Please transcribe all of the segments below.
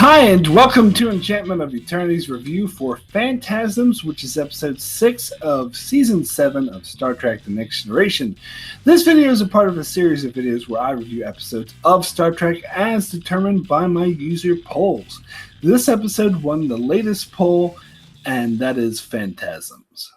Hi, and welcome to Enchantment of Eternity's review for Phantasms, which is episode 6 of season 7 of Star Trek The Next Generation. This video is a part of a series of videos where I review episodes of Star Trek as determined by my user polls. This episode won the latest poll, and that is Phantasms.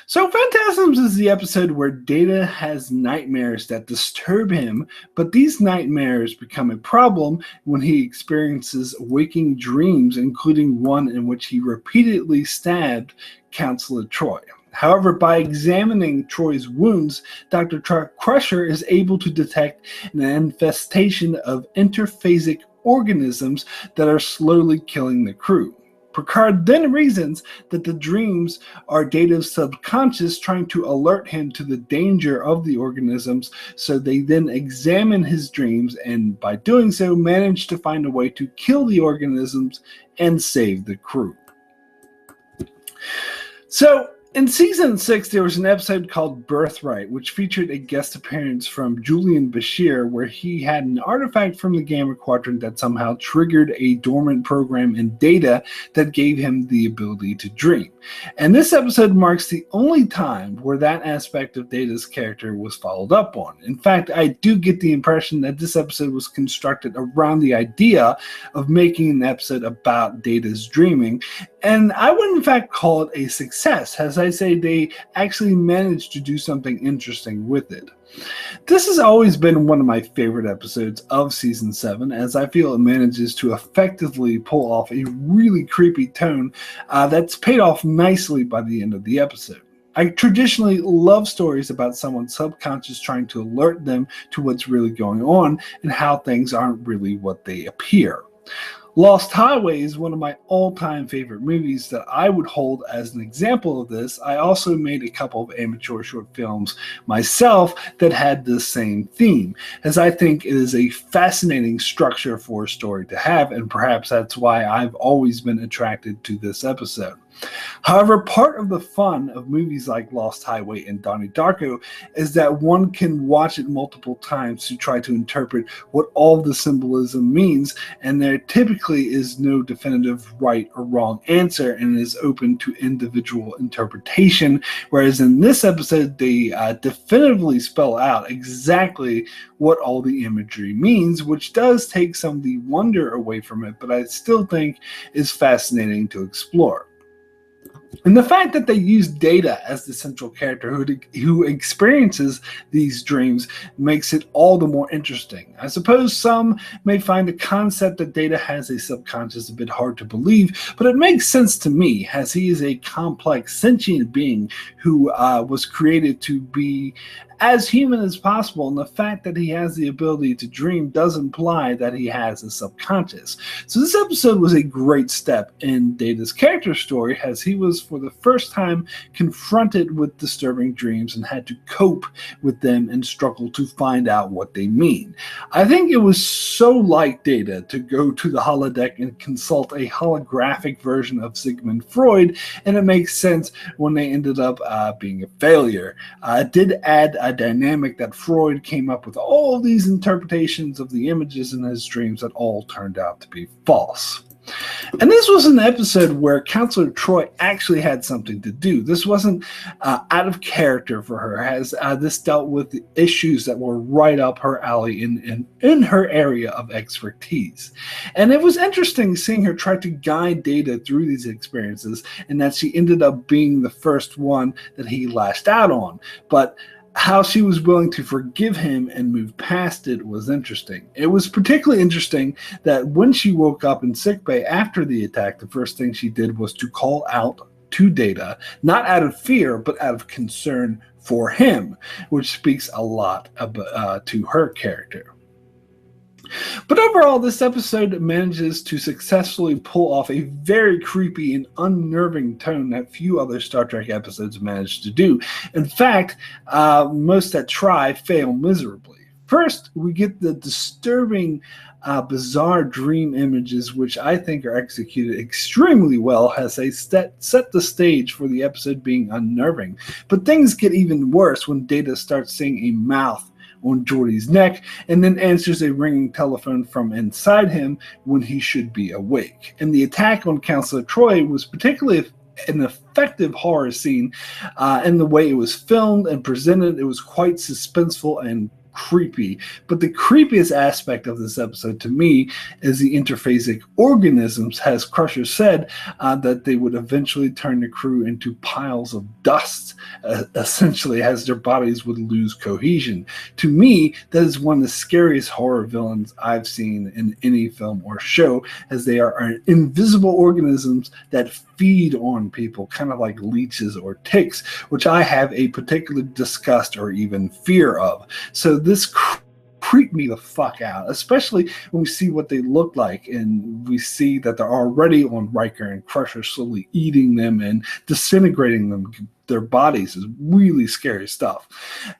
So Phantasms is the episode where Data has nightmares that disturb him, but these nightmares become a problem when he experiences waking dreams, including one in which he repeatedly stabbed Counselor Troi. However, by examining Troy's wounds, Dr. Crusher is able to detect an infestation of interphasic organisms that are slowly killing the crew. Picard then reasons that the dreams are Data's subconscious trying to alert him to the danger of the organisms, so they then examine his dreams and by doing so manage to find a way to kill the organisms and save the crew. So, in season 6, there was an episode called Birthright, which featured a guest appearance from Julian Bashir, where he had an artifact from the Gamma Quadrant that somehow triggered a dormant program in Data that gave him the ability to dream. And this episode marks the only time where that aspect of Data's character was followed up on. In fact, I do get the impression that this episode was constructed around the idea of making an episode about Data's dreaming, and I would in fact call it a success, as I say they actually managed to do something interesting with it. This has always been one of my favorite episodes of Season 7, as I feel it manages to effectively pull off a really creepy tone that's paid off nicely by the end of the episode. I traditionally love stories about someone's subconscious trying to alert them to what's really going on and how things aren't really what they appear. Lost Highway is one of my all-time favorite movies that I would hold as an example of this. I also made a couple of amateur short films myself that had this same theme, as I think it is a fascinating structure for a story to have, and perhaps that's why I've always been attracted to this episode. However, part of the fun of movies like Lost Highway and Donnie Darko is that one can watch it multiple times to try to interpret what all the symbolism means, and there typically is no definitive right or wrong answer and is open to individual interpretation, whereas in this episode they definitively spell out exactly what all the imagery means, which does take some of the wonder away from it, but I still think is fascinating to explore. And the fact that they use Data as the central character who experiences these dreams makes it all the more interesting. I suppose some may find the concept that Data has a subconscious a bit hard to believe, but it makes sense to me, as he is a complex sentient being who was created to be as human as possible, and the fact that he has the ability to dream does imply that he has a subconscious. So this episode was a great step in Data's character story, as he was for the first time confronted with disturbing dreams and had to cope with them and struggle to find out what they mean. I think it was so like Data to go to the holodeck and consult a holographic version of Sigmund Freud, and it makes sense when they ended up being a failure. It did add a dynamic that Freud came up with all of these interpretations of the images in his dreams that all turned out to be false. And this was an episode where Counselor Troi actually had something to do. This wasn't out of character for her, as this dealt with the issues that were right up her alley in her area of expertise. And it was interesting seeing her try to guide Data through these experiences, and that she ended up being the first one that he lashed out on. But how she was willing to forgive him and move past it was interesting. It was particularly interesting that when she woke up in sickbay after the attack, the first thing she did was to call out to Data, not out of fear, but out of concern for him, which speaks a lot to her character. But overall, this episode manages to successfully pull off a very creepy and unnerving tone that few other Star Trek episodes manage to do. In fact, most that try fail miserably. First, we get the disturbing, bizarre dream images, which I think are executed extremely well as they set the stage for the episode being unnerving. But things get even worse when Data starts seeing a mouth on Geordi's neck and then answers a ringing telephone from inside him when he should be awake. And the attack on Counselor Troy was particularly an effective horror scene in the way it was filmed and presented. It was quite suspenseful and creepy. But the creepiest aspect of this episode to me is the interphasic organisms, as Crusher said, that they would eventually turn the crew into piles of dust, essentially, as their bodies would lose cohesion. To me, that is one of the scariest horror villains I've seen in any film or show, as they are invisible organisms that feed on people, kind of like leeches or ticks, which I have a particular disgust or even fear of. So this creeped me the fuck out, especially when we see what they look like and we see that they're already on Riker and Crusher, slowly eating them and disintegrating them. Their bodies is really scary stuff.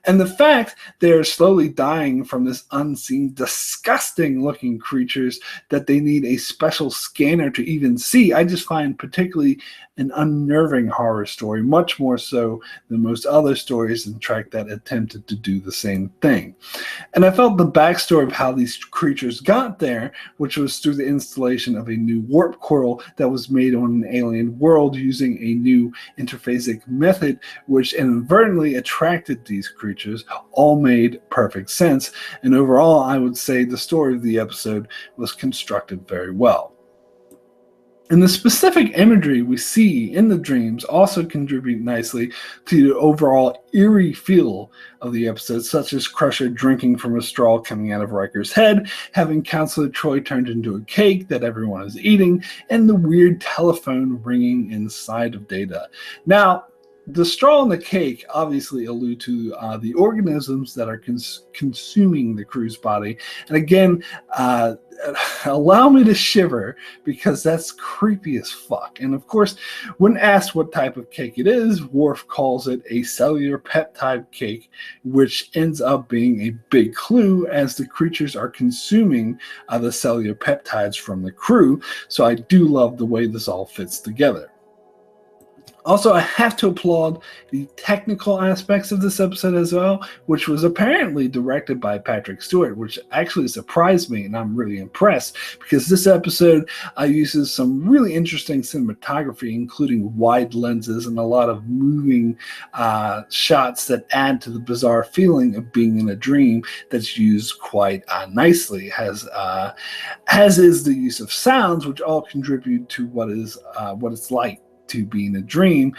And the fact they're slowly dying from this unseen, disgusting looking creatures that they need a special scanner to even see, I just find particularly an unnerving horror story, much more so than most other stories in Trek that attempted to do the same thing. And I felt the backstory of how these creatures got there, which was through the installation of a new warp coil that was made on an alien world using a new interphasic method, which inadvertently attracted these creatures, all made perfect sense. And overall, I would say the story of the episode was constructed very well. And the specific imagery we see in the dreams also contribute nicely to the overall eerie feel of the episode, such as Crusher drinking from a straw coming out of Riker's head, having Counselor Troy turned into a cake that everyone is eating, and the weird telephone ringing inside of Data. Now, the straw and the cake obviously allude to the organisms that are consuming the crew's body. And again, allow me to shiver because that's creepy as fuck. And of course, when asked what type of cake it is, Worf calls it a cellular peptide cake, which ends up being a big clue as the creatures are consuming the cellular peptides from the crew. So I do love the way this all fits together. Also, I have to applaud the technical aspects of this episode as well, which was apparently directed by Patrick Stewart, which actually surprised me, and I'm really impressed because this episode uses some really interesting cinematography, including wide lenses and a lot of moving shots that add to the bizarre feeling of being in a dream that's used quite nicely, as is the use of sounds, which all contribute to what it's like to be in a dream,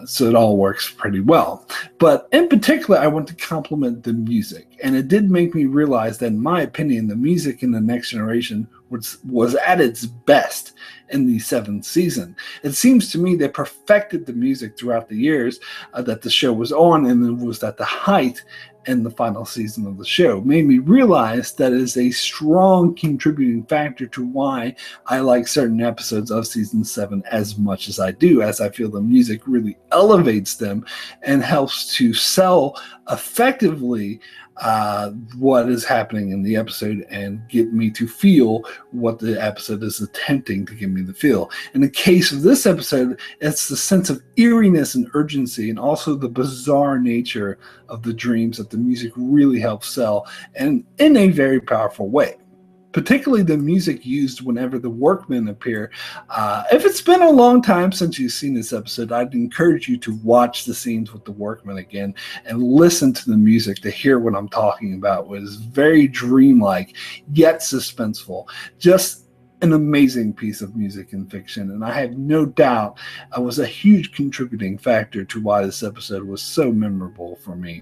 so it all works pretty well. But in particular, I want to compliment the music, and it did make me realize that, in my opinion, the music in The Next Generation was at its best in the 7th season. It seems to me they perfected the music throughout the years that the show was on, and it was at the height in the final season of the show. Made me realize that is a strong contributing factor to why I like certain episodes of season 7 as much as I do, as I feel the music really elevates them and helps to sell effectively what is happening in the episode and get me to feel what the episode is attempting to give me to feel. In the case of this episode, it's the sense of eeriness and urgency, and also the bizarre nature of the dreams that the music really helps sell, and in a very powerful way. Particularly the music used whenever the workmen appear. If it's been a long time since you've seen this episode, I'd encourage you to watch the scenes with the workmen again and listen to the music to hear what I'm talking about. It was very dreamlike, yet suspenseful. Just an amazing piece of music and fiction, and I have no doubt it was a huge contributing factor to why this episode was so memorable for me.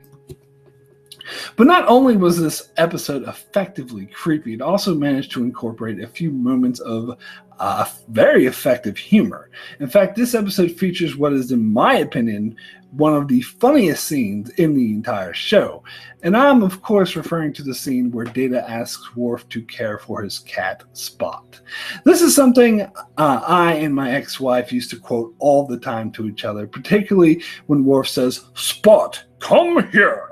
But not only was this episode effectively creepy, it also managed to incorporate a few moments of very effective humor. In fact, this episode features what is, in my opinion, one of the funniest scenes in the entire show. And I'm, of course, referring to the scene where Data asks Worf to care for his cat, Spot. This is something I and my ex-wife used to quote all the time to each other, particularly when Worf says, "Spot, come here."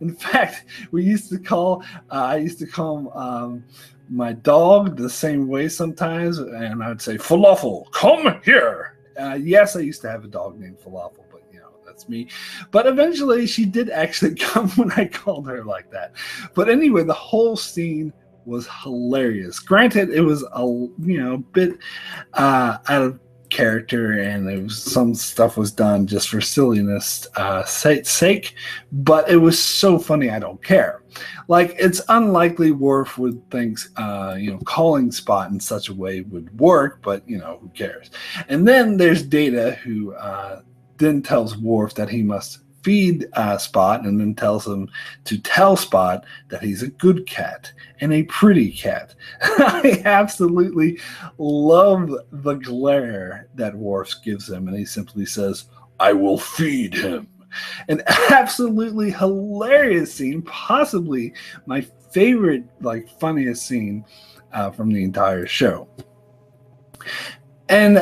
In fact, I used to call my dog the same way sometimes, and I'd say, "Falafel, come here." Yes, I used to have a dog named Falafel, but that's me. But eventually she did actually come when I called her like that. But anyway, the whole scene was hilarious. Granted, it was a bit out of character, and it was, some stuff was done just for silliness sake, but it was so funny I don't care. Like, it's unlikely Worf would think calling Spot in such a way would work, but who cares? And then there's Data, who then tells Worf that he must feed Spot, and then tells him to tell Spot that he's a good cat and a pretty cat. I absolutely love the glare that Worf gives him, and he simply says, "I will feed him." An absolutely hilarious scene, possibly my favorite, funniest scene from the entire show. And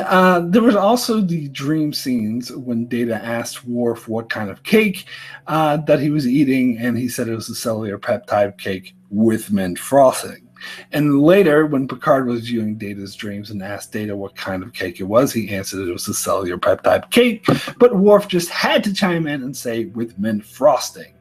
there was also the dream scenes when Data asked Worf what kind of cake that he was eating, and he said it was a cellular peptide cake with mint frosting. And later, when Picard was viewing Data's dreams and asked Data what kind of cake it was, he answered it was a cellular peptide cake, but Worf just had to chime in and say with mint frosting.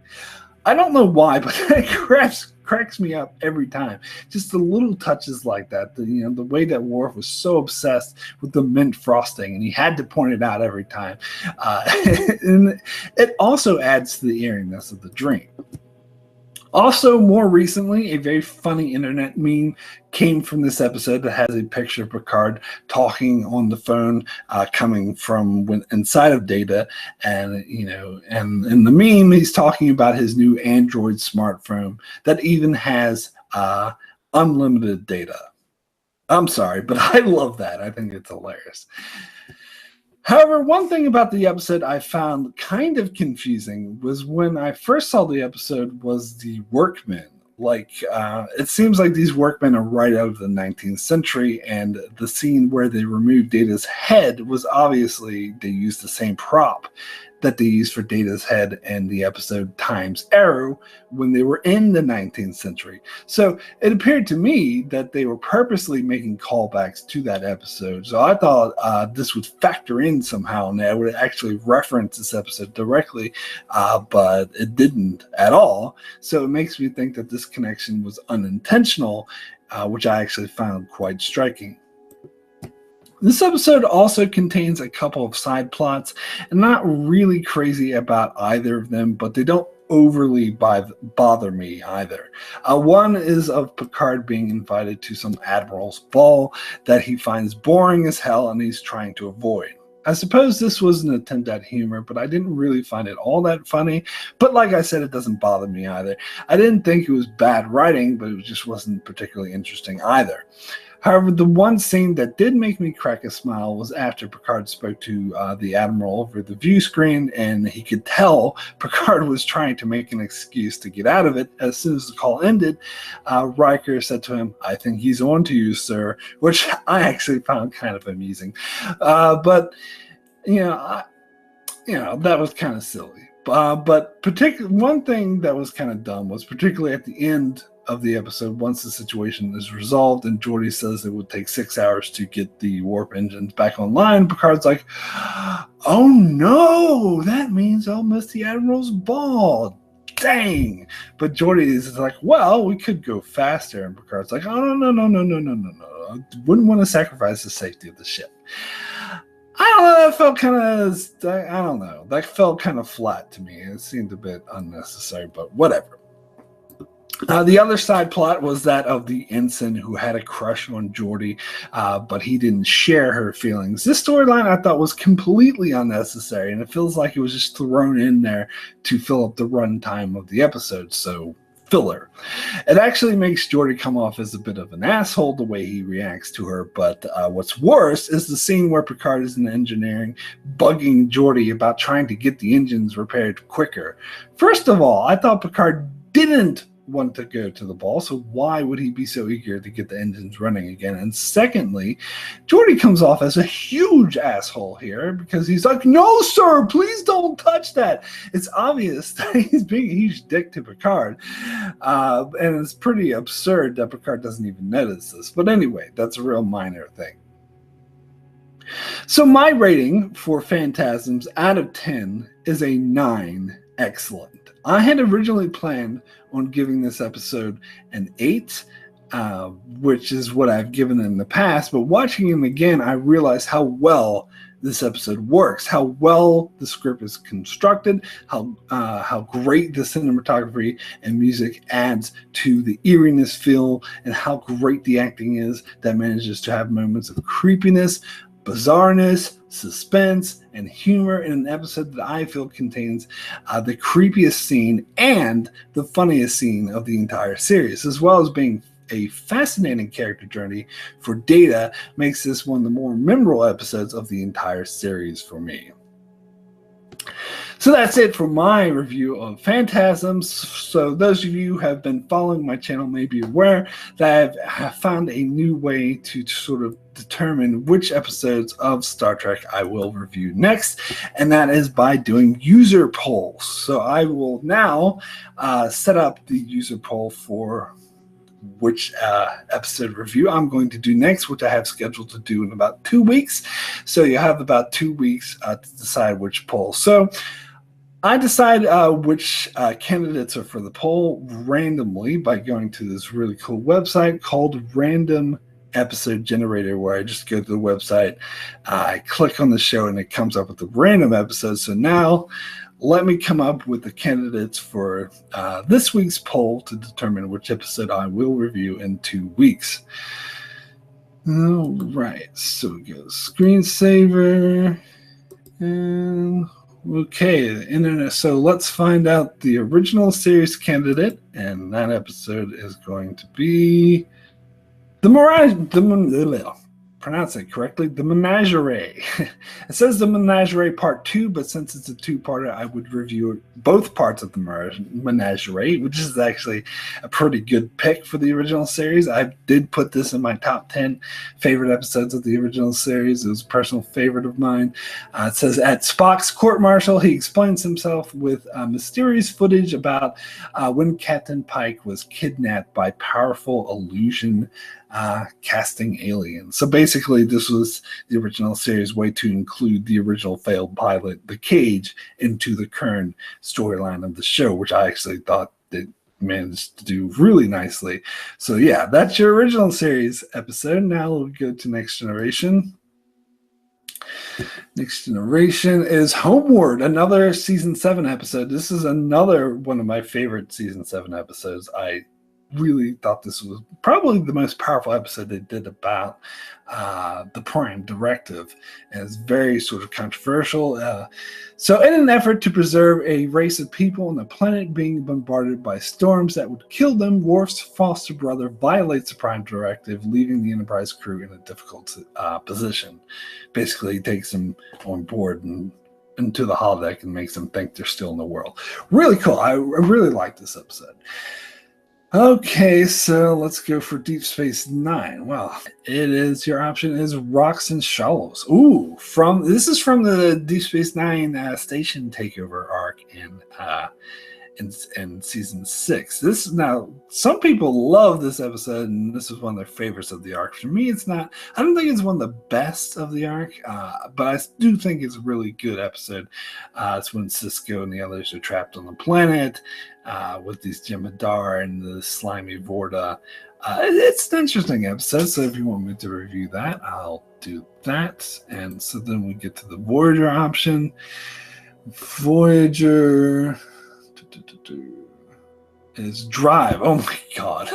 I don't know why, but it cracks me up every time. Just the little touches like that. The way that Worf was so obsessed with the mint frosting, and he had to point it out every time. And it also adds to the eeriness of the dream. Also, more recently, a very funny internet meme came from this episode that has a picture of Picard talking on the phone, coming from inside of Data, and and in the meme, he's talking about his new Android smartphone that even has unlimited data. I'm sorry, but I love that. I think it's hilarious. However, one thing about the episode I found kind of confusing was when I first saw the episode was the workmen. It seems like these workmen are right out of the 19th century, and the scene where they removed Data's head was obviously they used the same prop that they used for Data's head in the episode Time's Arrow when they were in the 19th century. So it appeared to me that they were purposely making callbacks to that episode. So I thought this would factor in somehow, and I would actually reference this episode directly, but it didn't at all. So it makes me think that this connection was unintentional, which I actually found quite striking. This episode also contains a couple of side plots, and not really crazy about either of them, but they don't overly bother me either. One is of Picard being invited to some Admiral's ball that he finds boring as hell and he's trying to avoid. I suppose this was an attempt at humor, but I didn't really find it all that funny. But like I said, it doesn't bother me either. I didn't think it was bad writing, but it just wasn't particularly interesting either. However, the one scene that did make me crack a smile was after Picard spoke to the Admiral over the view screen, and he could tell Picard was trying to make an excuse to get out of it. As soon as the call ended, Riker said to him, "I think he's on to you, sir," which I actually found kind of amusing. But that was kind of silly. But one thing that was kind of dumb was particularly at the end of the episode, once the situation is resolved and Geordi says it would take 6 hours to get the warp engines back online, Picard's like, "Oh no, that means I'll miss the Admiral's ball. Dang." But Geordi is like, "Well, we could go faster." And Picard's like, "Oh, no. I wouldn't want to sacrifice the safety of the ship." I don't know, that felt kind of, I don't know, that felt kind of flat to me. It seemed a bit unnecessary, but whatever. The other side plot was that of the ensign who had a crush on Geordi, but he didn't share her feelings. This storyline I thought was completely unnecessary, and it feels like it was just thrown in there to fill up the runtime of the episode, so filler. It actually makes Geordi come off as a bit of an asshole the way he reacts to her, but what's worse is the scene where Picard is in engineering bugging Geordi about trying to get the engines repaired quicker. First of all, I thought Picard didn't want to go to the ball, so why would he be so eager to get the engines running again? And secondly, Geordi comes off as a huge asshole here because he's like, "No, sir, please don't touch that." It's obvious that he's being a huge dick to Picard, and it's pretty absurd that Picard doesn't even notice this. But anyway, that's a real minor thing. So my rating for Phantasms out of 10 is a 9. Excellent. I had originally planned on giving this episode an 8, which is what I've given in the past. But watching him again, I realized how well this episode works, how well the script is constructed, how great the cinematography and music adds to the eeriness feel, and how great the acting is that manages to have moments of creepiness, bizarreness, suspense, and humor in an episode that I feel contains the creepiest scene and the funniest scene of the entire series, as well as being a fascinating character journey for Data. Makes this one of the more memorable episodes of the entire series for me. So that's it for my review of Phantasms. So those of you who have been following my channel may be aware that I have found a new way to sort of determine which episodes of Star Trek I will review next, and that is by doing user polls. So I will now set up the user poll for which episode review I'm going to do next, which I have scheduled to do in about 2 weeks. So you have about 2 weeks to decide which poll. So I decide which candidates are for the poll randomly by going to this really cool website called Random Episode Generator, where I just go to the website, I click on the show, and it comes up with the random episodes. So now let me come up with the candidates for this week's poll to determine which episode I will review in 2 weeks. All right, so we go screensaver, and okay, the internet. So let's find out the original series candidate, and that episode is going to be pronounce it correctly, the Menagerie. It says the Menagerie Part 2, but since it's a two-parter, I would review both parts of the Menagerie, which is actually a pretty good pick for the original series. I did put this in my top 10 favorite episodes of the original series. It was a personal favorite of mine. It says, at Spock's court-martial, he explains himself with mysterious footage about when Captain Pike was kidnapped by powerful illusion casting aliens. So basically, this was the original series way to include the original failed pilot, The Cage, into the current storyline of the show, which I actually thought they managed to do really nicely. So yeah, that's your original series episode. Now we'll go to Next Generation. Next Generation is Homeward, another season 7 episode. This is another one of my favorite season 7 episodes. I really thought this was probably the most powerful episode they did about the Prime Directive, and it's very sort of controversial. So in an effort to preserve a race of people on the planet being bombarded by storms that would kill them, Worf's foster brother violates the Prime Directive, leaving the Enterprise crew in a difficult position. Basically, he takes them on board and into the holodeck and makes them think they're still in the world. Really cool. I really like this episode. Okay, so let's go for Deep Space Nine. Well, your option is Rocks and Shallows. Ooh, this is from the Deep Space Nine station takeover arc in season 6. Now some people love this episode, and this is one of their favorites of the arc. For me, it's not. I don't think it's one of the best of the arc, but I do think it's a really good episode. It's when Sisko and the others are trapped on the planet with these Jemadar and the slimy Vorta. It's an interesting episode, so if you want me to review that, I'll do that. And so then we get to the Voyager option. Voyager is Drive. Oh my god.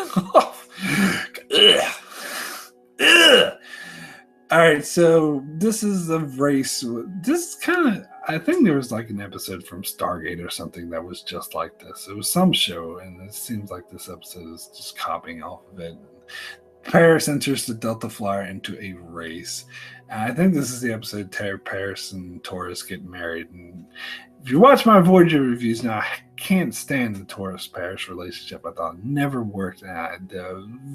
All right, so this is a race. This kind of, I think there was like an episode from Stargate or something that was just like this. It was some show, and it seems like this episode is just copying off of it. Paris enters the Delta Flyer into a race. I think this is the episode Paris and Taurus get married, and if you watch my Voyager reviews now, I can't stand the Taurus-Paris relationship. I thought it never worked out.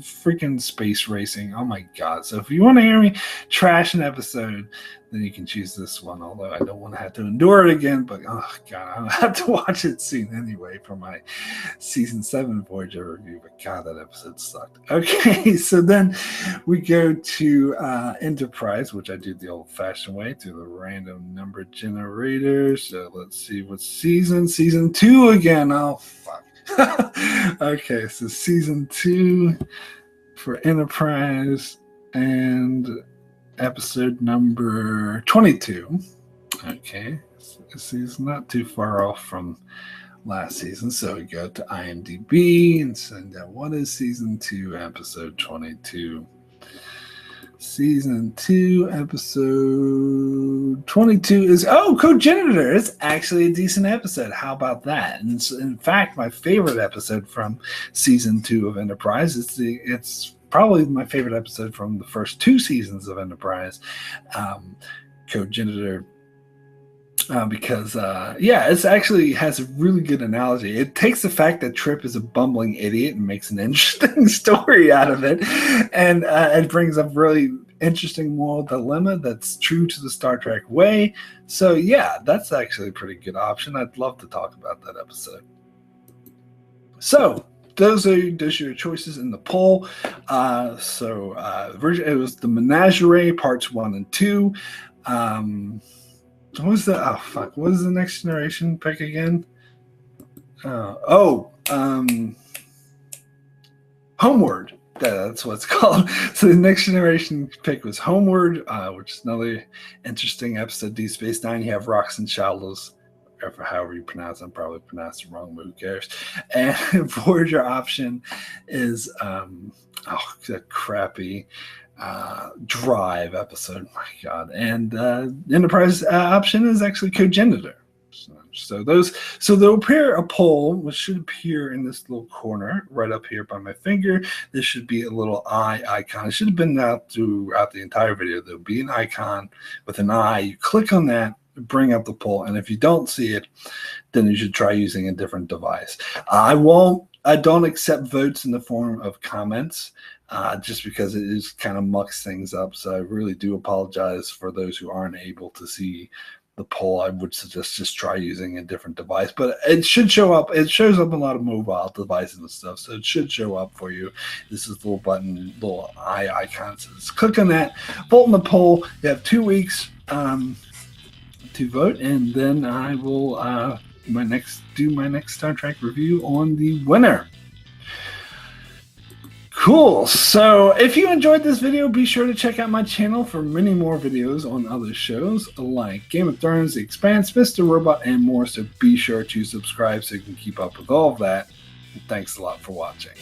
Freaking space racing. Oh my God. So if you want to hear me trash an episode, then you can choose this one. Although I don't want to have to endure it again. But oh God, I'll have to watch it soon anyway for my season 7 Voyager review. But God, that episode sucked. Okay, so then we go to Enterprise, which I do the old-fashioned way, through the random number generator. So let's see what season 2 again. Oh fuck. Okay, so season 2 for Enterprise and episode number 22. Okay, so this is not too far off from last season. So we go to IMDb and send out what is season 2, episode 22. Season 2, episode 22 is Cogenitor. It's actually a decent episode. How about that? And it's, in fact, my favorite episode from season 2 of Enterprise. It's probably my favorite episode from the first 2 seasons of Enterprise. Cogenitor. Because it actually has a really good analogy. It takes the fact that Trip is a bumbling idiot and makes an interesting story out of it, and it brings up really interesting moral dilemma that's true to the Star Trek way. So yeah, that's actually a pretty good option. I'd love to talk about that episode. So those are your choices in the poll. It was the Menagerie parts 1 and 2. What was the what was the Next Generation pick again? Homeward. That's what it's called. So the Next Generation pick was Homeward, which is another interesting episode. Deep Space Nine. You have Rocks and Shallows, or however you pronounce it. I'm probably pronounced it wrong, but who cares? And Voyager option is that crappy Drive episode. My God. And Enterprise option is actually Cogenitor. So there'll appear a poll, which should appear in this little corner right up here by my finger. There should be a little eye icon. It should have been out throughout the entire video. There'll be an icon with an eye. You click on that, bring up the poll, and if you don't see it, then you should try using a different device. I don't accept votes in the form of comments. Just because it is kind of mucks things up. So I really do apologize for those who aren't able to see the poll. I would suggest just try using a different device, but it should show up. It shows up a lot of mobile devices and stuff, so it should show up for you. This is the little button, little eye icon. So just click on that, vote in the poll. You have 2 weeks to vote, and then I will do my next Star Trek review on the winner. Cool. So if you enjoyed this video, be sure to check out my channel for many more videos on other shows like Game of Thrones, The Expanse, Mr. Robot, and more. So be sure to subscribe so you can keep up with all of that. And thanks a lot for watching.